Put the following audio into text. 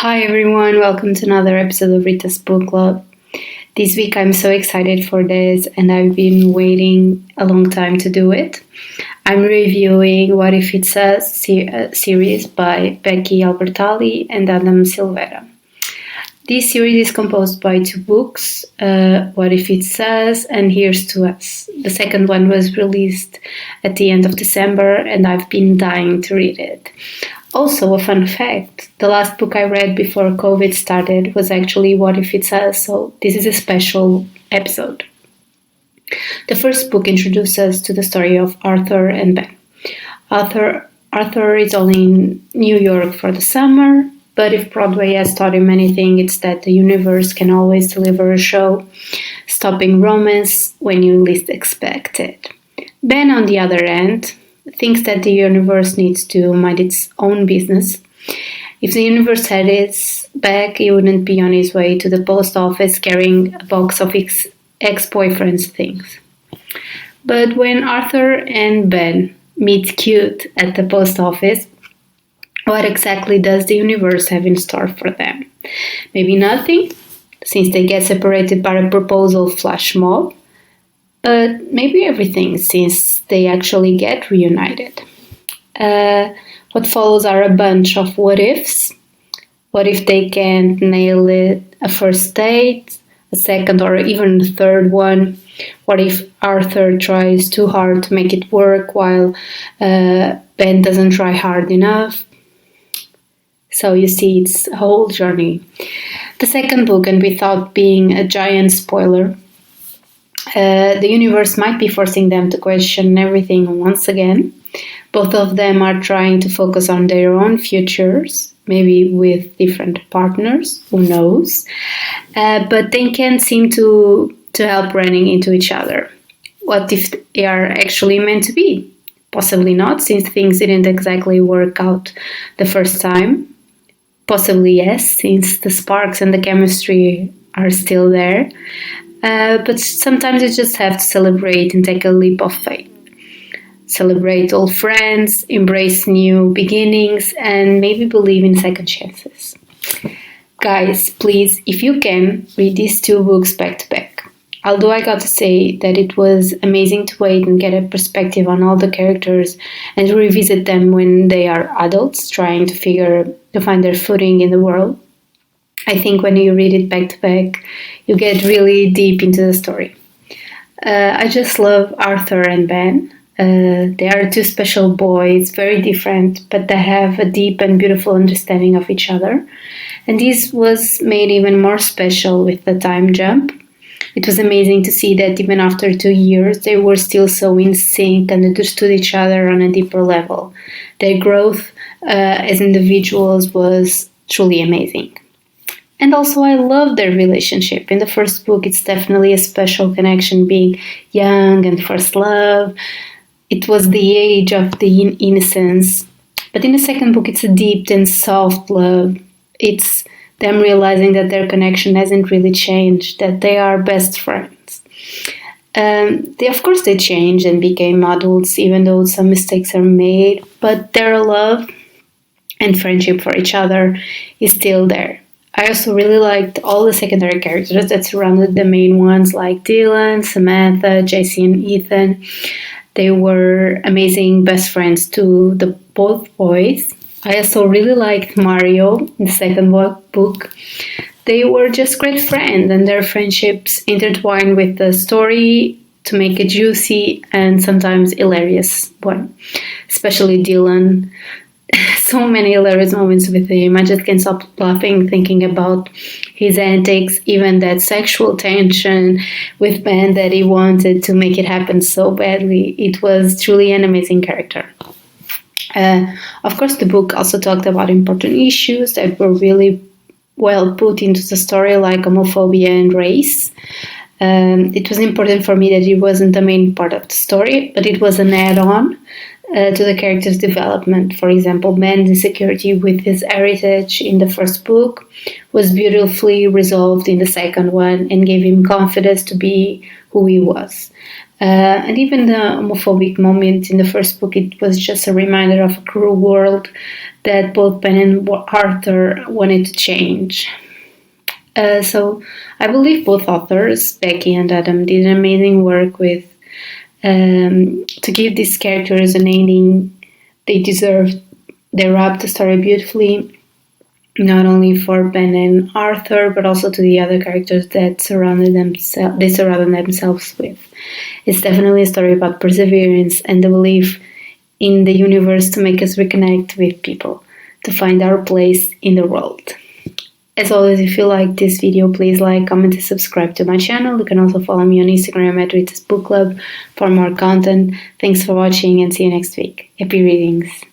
Hi everyone, welcome to another episode of Rita's Book Club. This week I'm so excited for this and I've been waiting a long time to do it. I'm reviewing What If It Says series by Becky, Albertalli and Silvera. This series is composed by two books, What If It Says and Here's to Us. The second one was released at the end of December and I've been dying to read it. Also, a fun fact, the last book I read before COVID started was actually What If It Says, so this is a special episode. The first book introduces us to the story of Arthur and Ben. Arthur is only in New York for the summer, but if Broadway has taught him anything, it's that the universe can always deliver a show, stopping romance when you least expect it. Ben, on the other hand, thinks that the universe needs to mind its own business. If the universe had its back, he wouldn't be on his way to the post office carrying a box of ex-boyfriend's things. But when Arthur and Ben meet cute at the post office, what exactly does the universe have in store for them? Maybe nothing, since they get separated by a proposal flash mob. But maybe everything, since they actually get reunited. What follows are a bunch of what ifs. What if they can't nail it a first date, a second or even a third one? What if Arthur tries too hard to make it work while Ben doesn't try hard enough? So you see, it's a whole journey. The second book, and without being a giant spoiler, the universe might be forcing them to question everything once again. Both of them are trying to focus on their own futures, maybe with different partners, who knows? But they can't seem to help running into each other. What if they are actually meant to be? Possibly not, since things didn't exactly work out the first time. Possibly yes, since the sparks and the chemistry are still there. But sometimes you just have to celebrate and take a leap of faith. Celebrate old friends, embrace new beginnings, and maybe believe in second chances. Guys, please, if you can, read these two books back to back. Although I got to say that it was amazing to wait and get a perspective on all the characters and revisit them when they are adults, trying to find their footing in the world. I think when you read it back to back, you get really deep into the story. I just love Arthur and Ben. They are two special boys, very different, but they have a deep and beautiful understanding of each other. And this was made even more special with the time jump. It was amazing to see that even after 2 years, they were still so in sync and understood each other on a deeper level. Their growth as individuals was truly amazing. And also, I love their relationship. In the first book, it's definitely a special connection, being young and first love. It was the age of the innocence. But in the second book, it's a deep and soft love. It's them realizing that their connection hasn't really changed, that they are best friends. Of course, they changed and became adults, even though some mistakes are made. But their love and friendship for each other is still there. I also really liked all the secondary characters that surrounded the main ones, like Dylan, Samantha, Jesse, and Ethan. They were amazing best friends to both boys. I also really liked Mario in the second book. They were just great friends, and their friendships intertwined with the story to make a juicy and sometimes hilarious one. Especially Dylan. So many hilarious moments with him. I just can't stop laughing thinking about his antics, even that sexual tension with Ben that he wanted to make it happen so badly. It was truly an amazing character. Of course, the book also talked about important issues that were really well put into the story, like homophobia and race. It was important for me that it wasn't the main part of the story, but it was an add-on to the character's development. For example, Ben's insecurity with his heritage in the first book was beautifully resolved in the second one and gave him confidence to be who he was. And even the homophobic moment in the first book, it was just a reminder of a cruel world that both Ben and Arthur wanted to change. So I believe both authors, Becky and Adam, did amazing work with to give these characters an ending they deserved. They wrapped the story beautifully, not only for Ben and Arthur, but also to the other characters that surrounded themselves with. It's definitely a story about perseverance and the belief in the universe to make us reconnect with people, to find our place in the world. As always, if you like this video, please like, comment, and subscribe to my channel. You can also follow me on Instagram at Rita's Book Club for more content. Thanks for watching and see you next week. Happy readings!